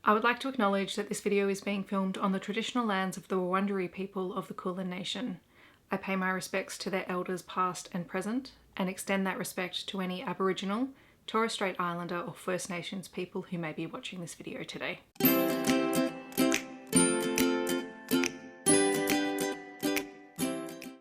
I would like to acknowledge that this video is being filmed on the traditional lands of the Wurrundjeri people of the Kulin Nation. I pay my respects to their elders past and present, and extend that respect to any Aboriginal, Torres Strait Islander or First Nations people who may be watching this video today.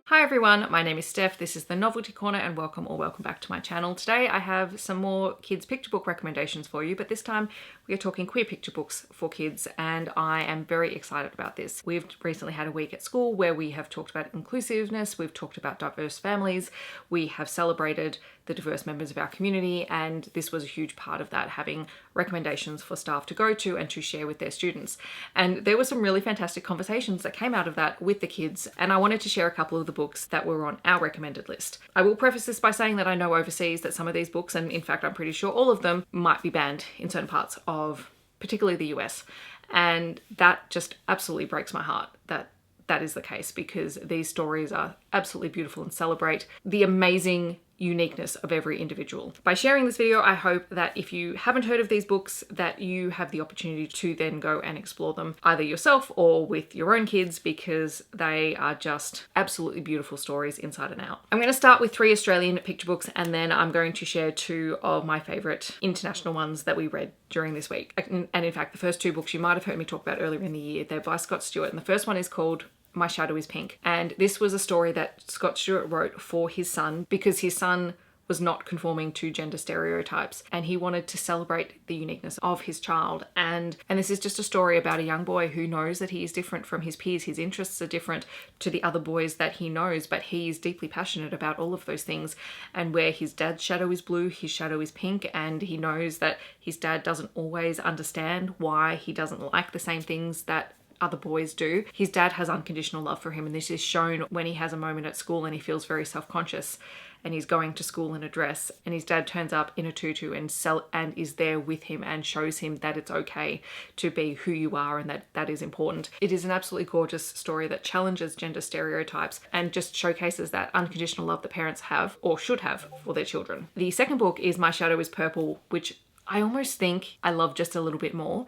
Hi everyone, my name is Steph, this is the Novelty Corner and welcome back to my channel. Today I have some more kids picture book recommendations for you, but this time we are talking queer picture books for kids and I am very excited about this. We've recently had a week at school where we have talked about inclusiveness, we've talked about diverse families, we have celebrated the diverse members of our community, and this was a huge part of that, having recommendations for staff to go to and to share with their students. And there were some really fantastic conversations that came out of that with the kids, and I wanted to share a couple of the books that were on our recommended list. I will preface this by saying that I know overseas that some of these books, and in fact I'm pretty sure all of them, might be banned in certain parts of particularly the US. And that just absolutely breaks my heart that is the case, because these stories are absolutely beautiful and celebrate the amazing uniqueness of every individual. By sharing this video, I hope that if you haven't heard of these books, that you have the opportunity to then go and explore them either yourself or with your own kids, because they are just absolutely beautiful stories inside and out. I'm going to start with 3 Australian picture books, and then I'm going to share 2 of my favourite international ones that we read during this week. And in fact, the first 2 books you might have heard me talk about earlier in the year. They're by Scott Stewart, and the first one is called My Shadow is Pink. And this was a story that Scott Stewart wrote for his son because his son was not conforming to gender stereotypes and he wanted to celebrate the uniqueness of his child. And this is just a story about a young boy who knows that he is different from his peers. His interests are different to the other boys that he knows, but he is deeply passionate about all of those things. And where his dad's shadow is blue, his shadow is pink, and he knows that his dad doesn't always understand why he doesn't like the same things that other boys do. His dad has unconditional love for him, and this is shown when he has a moment at school and he feels very self-conscious and he's going to school in a dress and his dad turns up in a tutu and is there with him and shows him that it's okay to be who you are and that is important. It is an absolutely gorgeous story that challenges gender stereotypes and just showcases that unconditional love that parents have or should have for their children. The second book is My Shadow is Purple, which I almost think I love just a little bit more,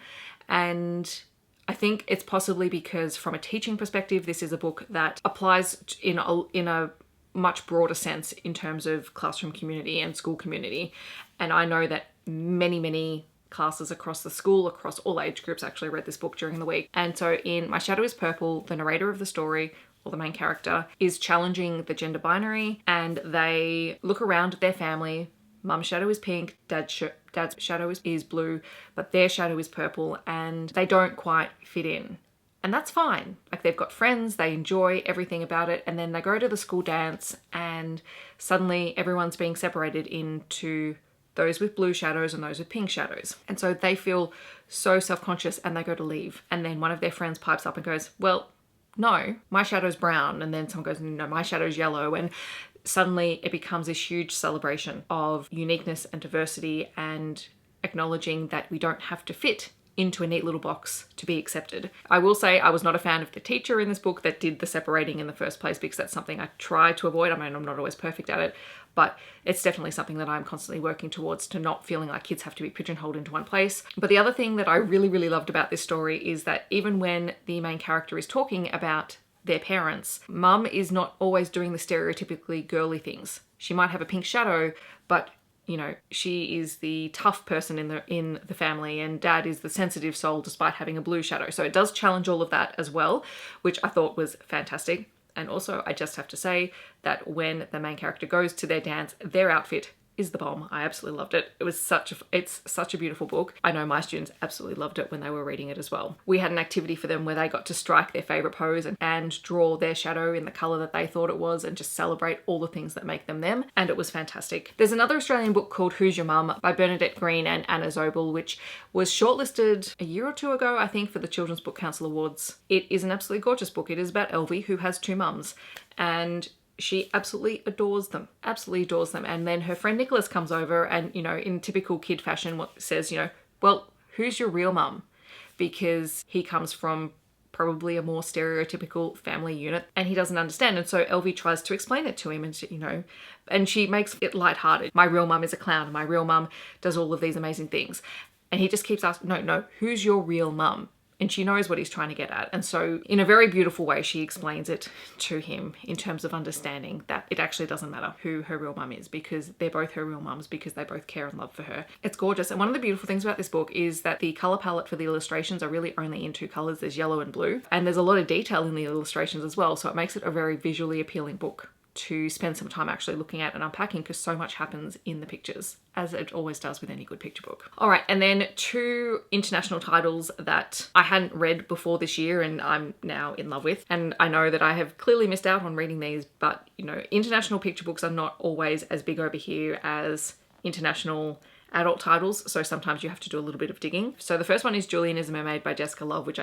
and I think it's possibly because from a teaching perspective, this is a book that applies in a much broader sense in terms of classroom community and school community. And I know that many classes across the school, across all age groups, actually read this book during the week. And so in My Shadow is Purple, the narrator of the story, or the main character, is challenging the gender binary, and they look around at their family. Mum's shadow is pink, dad's shadow is blue, but their shadow is purple, and they don't quite fit in. And that's fine. Like, they've got friends, they enjoy everything about it, and then they go to the school dance and suddenly everyone's being separated into those with blue shadows and those with pink shadows. And so they feel so self-conscious and they go to leave. And then one of their friends pipes up and goes, well, no, my shadow's brown. And then someone goes, no, my shadow's yellow. And suddenly it becomes this huge celebration of uniqueness and diversity and acknowledging that we don't have to fit into a neat little box to be accepted. I will say I was not a fan of the teacher in this book that did the separating in the first place, because that's something I try to avoid. I mean, I'm not always perfect at it, but it's definitely something that I'm constantly working towards, to not feeling like kids have to be pigeonholed into one place. But the other thing that I really loved about this story is that even when the main character is talking about their parents, mum is not always doing the stereotypically girly things. She might have a pink shadow, but you know, she is the tough person in the family, and dad is the sensitive soul despite having a blue shadow. So it does challenge all of that as well, which I thought was fantastic. And also, I just have to say that when the main character goes to their dance, their outfit is the bomb. I absolutely loved it. It's such a beautiful book. I know my students absolutely loved it when they were reading it as well. We had an activity for them where they got to strike their favorite pose and draw their shadow in the color that they thought it was and just celebrate all the things that make them them. And it was fantastic. There's another Australian book called Who's Your Mum by Bernadette Green and Anna Zobel, which was shortlisted a year or 2 ago, I think, for the Children's Book Council Awards. It is an absolutely gorgeous book. It is about Elvie, who has 2 mums, and she absolutely adores them. And then her friend Nicholas comes over and, you know, in typical kid fashion, says, you know, well, who's your real mum? Because he comes from probably a more stereotypical family unit and he doesn't understand. And so Elvie tries to explain it to him, and you know, and she makes it lighthearted. My real mum is a clown. My real mum does all of these amazing things. And he just keeps asking, no, who's your real mum? And she knows what he's trying to get at. And so in a very beautiful way, she explains it to him in terms of understanding that it actually doesn't matter who her real mum is, because they're both her real mums, because they both care and love for her. It's gorgeous. And one of the beautiful things about this book is that the color palette for the illustrations are really only in two colors. There's yellow and blue. And there's a lot of detail in the illustrations as well. So it makes it a very visually appealing book to spend some time actually looking at and unpacking, because so much happens in the pictures, as it always does with any good picture book. All right, and then two international titles that I hadn't read before this year and I'm now in love with. And I know that I have clearly missed out on reading these, but you know, international picture books are not always as big over here as international adult titles, so sometimes you have to do a little bit of digging. So the first one is Julian Is, Mermaid by Jessica Love, which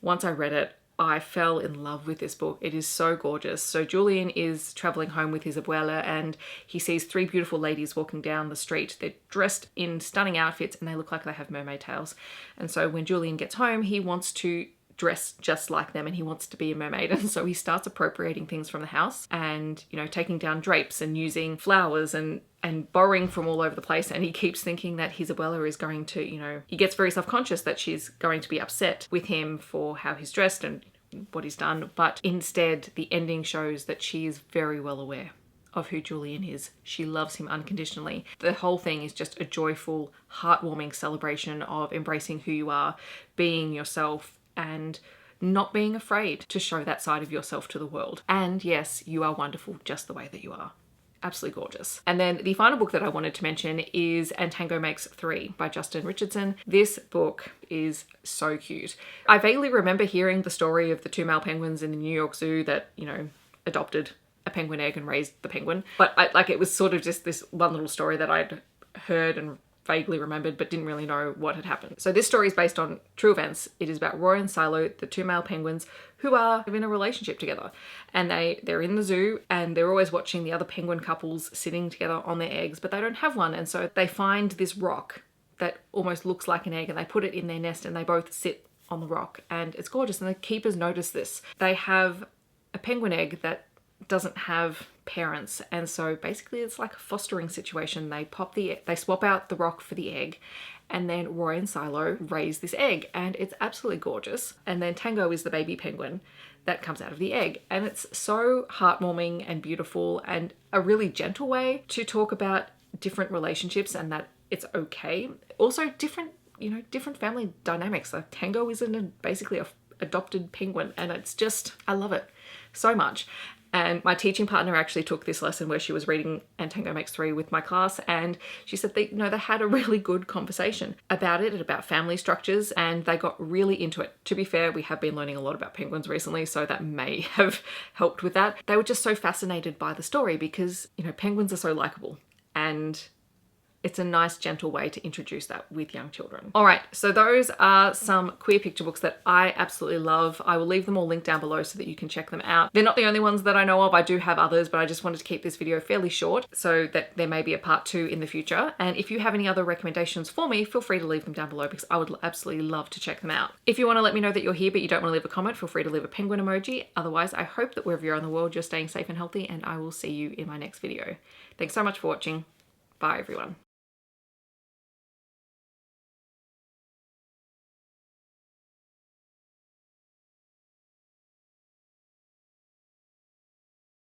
once I read it, I fell in love with this book. It is so gorgeous. So Julian is traveling home with his abuela and he sees three beautiful ladies walking down the street. They're dressed in stunning outfits and they look like they have mermaid tails. And so when Julian gets home, he wants to dress just like them and he wants to be a mermaid. And so he starts appropriating things from the house and, you know, taking down drapes and using flowers and borrowing from all over the place. And he keeps thinking that his abuela is going to, you know, he gets very self-conscious that she's going to be upset with him for how he's dressed and what he's done. But instead, the ending shows that she is very well aware of who Julian is. She loves him unconditionally. The whole thing is just a joyful, heartwarming celebration of embracing who you are, being yourself, and not being afraid to show that side of yourself to the world. And yes, you are wonderful just the way that you are. Absolutely gorgeous. And then the final book that I wanted to mention is And Tango Makes 3 by Justin Richardson. This book is so cute. I vaguely remember hearing the story of the two male penguins in the New York Zoo that, you know, adopted a penguin egg and raised the penguin. But it was sort of just this one little story that I'd heard and vaguely remembered but didn't really know what had happened. So this story is based on true events. It is about Roy and Silo, the two male penguins who are in a relationship together. And they're in the zoo and they're always watching the other penguin couples sitting together on their eggs, but they don't have one. And so they find this rock that almost looks like an egg and they put it in their nest and they both sit on the rock. And it's gorgeous. And the keepers notice this. They have a penguin egg that doesn't have parents, and so basically it's like a fostering situation. They swap out the rock for the egg, and then Roy and Silo raise this egg, and it's absolutely gorgeous. And then Tango is the baby penguin that comes out of the egg, and it's so heartwarming and beautiful and a really gentle way to talk about different relationships and that it's okay. Also different family dynamics. Like Tango is basically a adopted penguin, and it's just, I love it so much. And my teaching partner actually took this lesson where she was reading And Tango Makes 3 with my class, and she said they had a really good conversation about it and about family structures, and they got really into it. To be fair, we have been learning a lot about penguins recently, so that may have helped with that. They were just so fascinated by the story because, you know, penguins are so likable, and it's a nice, gentle way to introduce that with young children. All right, so those are some queer picture books that I absolutely love. I will leave them all linked down below so that you can check them out. They're not the only ones that I know of. I do have others, but I just wanted to keep this video fairly short so that there may be a part 2 in the future. And if you have any other recommendations for me, feel free to leave them down below because I would absolutely love to check them out. If you want to let me know that you're here but you don't want to leave a comment, feel free to leave a penguin emoji. Otherwise, I hope that wherever you're in the world, you're staying safe and healthy, and I will see you in my next video. Thanks so much for watching. Bye, everyone.